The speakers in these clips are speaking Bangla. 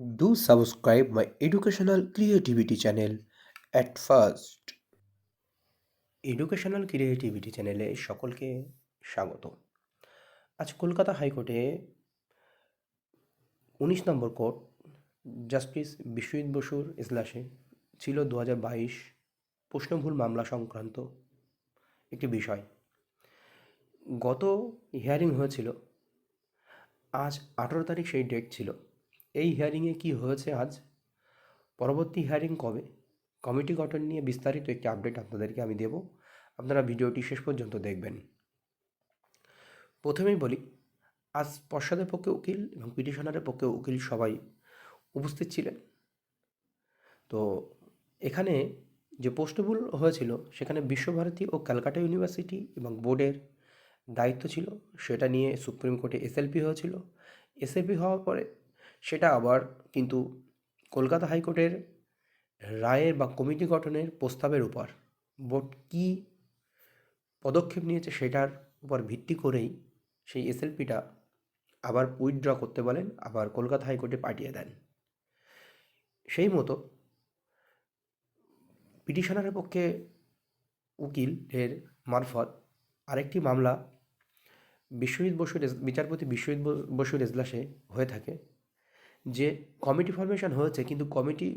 Do subscribe my educational creativity channel at first. Educational creativity চ্যানেলে সকলকে স্বাগত। আজ কলকাতা হাইকোর্টে 19 নম্বর কোর্ট জাস্টিস বিশ্বজিৎ বসুর এজলাসে ছিল 2022 প্রশ্নভুল মামলা সংক্রান্ত একটি বিষয়। গত হিয়ারিং হয়েছিল, আজ 18 তারিখ সেই ডেট ছিল। এই হিয়ারিংয়ে কি হয়েছে আজ, পরবর্তী হিয়ারিং কবে, কমিটি গঠন নিয়ে বিস্তারিত একটি আপডেট আপনাদেরকে আমি দেব। আপনারা ভিডিওটি শেষ পর্যন্ত দেখবেন। প্রথমেই বলি, আজ পশ্চাদের পক্ষে উকিল এবং পিটিশনারের পক্ষে উকিল সবাই উপস্থিত ছিলেন। তো এখানে যে প্রশ্নগুলো হয়েছিল সেখানে বিশ্বভারতী ও ক্যালকাটা ইউনিভার্সিটি এবং বোর্ডের দায়িত্ব ছিল, সেটা নিয়ে সুপ্রিম কোর্টে এসএলপি হয়েছিল। এসএলপি হওয়ার পরে সেটা আবার কিন্তু কলকাতা হাইকোর্টের রায়ের বা কমিটি গঠনের প্রস্তাবের উপর বোর্ড কী পদক্ষেপ নিয়েছে সেটার উপর ভিত্তি করেই সেই এসএলপিটা আবার উইথড্র করতে বলেন, আবার কলকাতা হাইকোর্টে পাঠিয়ে দেন। সেই মতো পিটিশনারের পক্ষে উকিলের মারফত আরেকটি মামলা বিচারপতি বিশ্বজিৎ বসুর এজলাসে হয়ে থাকে, যে কমিটি ফরমেশন হয়েছে কিন্তু কমিটি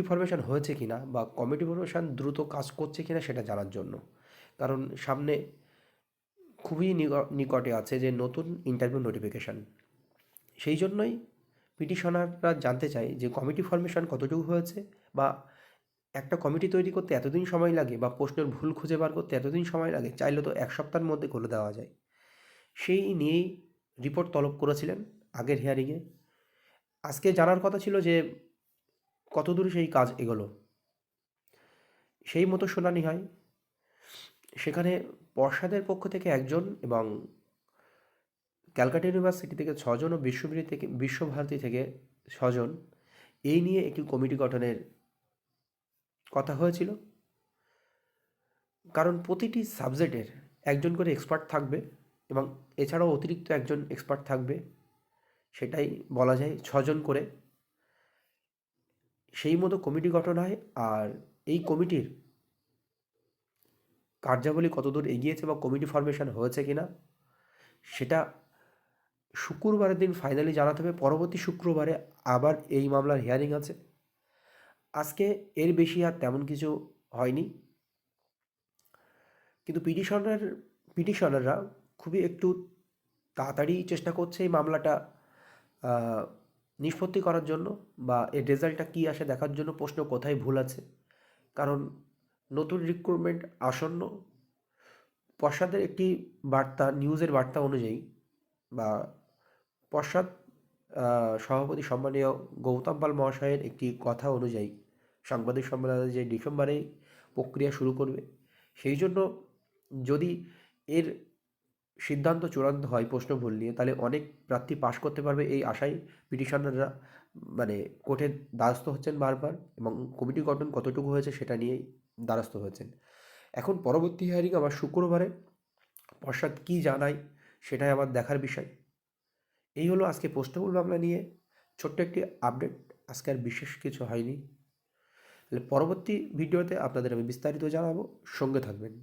ফরমেশন হয়েছে কিনা বা কমিটি ফরমেশন দ্রুত কাজ করছে কিনা সেটা জানার জন্য। কারণ সামনে খুবই নিকটে আছে যে নতুন ইন্টারভিউ নোটিফিকেশান। সেই জন্যই পিটিশনাররা জানতে চায় যে কমিটি ফরমেশন কতটুকু হয়েছে, বা একটা কমিটি তৈরি করতে এতদিন সময় লাগে, বা প্রশ্নের ভুল খুঁজে বার করতে এতদিন সময় লাগে, চাইলে তো 1 সপ্তাহের মধ্যে করে দেওয়া যায়। সেই নিয়েই রিপোর্ট তলব করেছিলেন আগের হিয়ারিংয়ে। আজকে জানার কথা ছিল যে কতদূর সেই কাজ এগোলো। সেই মতো শুনানি হয়। সেখানে পর্ষদের পক্ষ থেকে 1 জন এবং ক্যালকাটা ইউনিভার্সিটি থেকে 6 জন ও বিশ্বভারতী থেকে 6 জন এই নিয়ে একটি কমিটি গঠনের কথা হয়েছিল। কারণ প্রতিটি সাবজেক্টের 1 জন করে এক্সপার্ট থাকবে এবং এছাড়াও অতিরিক্ত 1 জন এক্সপার্ট থাকবে, সেটাই বলা যায় 6 জন করে। সেই মতো কমিটি গঠন হয়। আর এই কমিটির কার্যাবলী কতদূর এগিয়েছে বা কমিটি ফরমেশন হয়েছে কিনা সেটা শুক্রবারের দিন ফাইনালি জানাতে হবে। পরবর্তী শুক্রবারে আবার এই মামলার হিয়ারিং আছে। আজকে এর বেশি আর তেমন কিছু হয়নি, কিন্তু পিটিশনাররা খুবই একটু তাড়াতাড়ি চেষ্টা করছে এই মামলাটা নিষ্পত্তি করার জন্য, বা এর রেজাল্টটা কী আসে দেখার জন্য, প্রশ্ন কোথায় ভুল আছে। কারণ নতুন রিক্রুটমেন্ট আসন্ন। পশ্চাদের একটি বার্তা, নিউজের বার্তা অনুযায়ী, বা পশ্চাৎ সভাপতি সম্মানীয় গৌতম পাল মহাশয়ের একটি কথা অনুযায়ী, সাংবাদিক সম্মেলনে যে ডিসেম্বরেই প্রক্রিয়া শুরু করবে। সেই জন্য যদি এর সিদ্ধান্ত চূড়ান্ত হয় প্রশ্ন ভুল নিয়ে, তাহলে অনেক প্রার্থী পাশ করতে পারবে এই আশায় পিটিশনাররা কোর্টের দ্বারস্থ হচ্ছেন বারবার, এবং কমিটি গঠন কতটুকু হয়েছে সেটা নিয়েই দ্বারস্থ হয়েছেন। এখন পরবর্তী হিয়ারিং আবার শুক্রবারে, পশ্চাৎ কী জানায় সেটাই আমার দেখার বিষয়। এই হলো আজকে প্রশ্নমূল মামলা নিয়ে ছোট্ট একটি আপডেট। আজকে আর বিশেষ কিছু হয়নি। তাহলে পরবর্তী ভিডিওতে আপনাদের আমি বিস্তারিত জানাবো, সঙ্গে থাকবেন।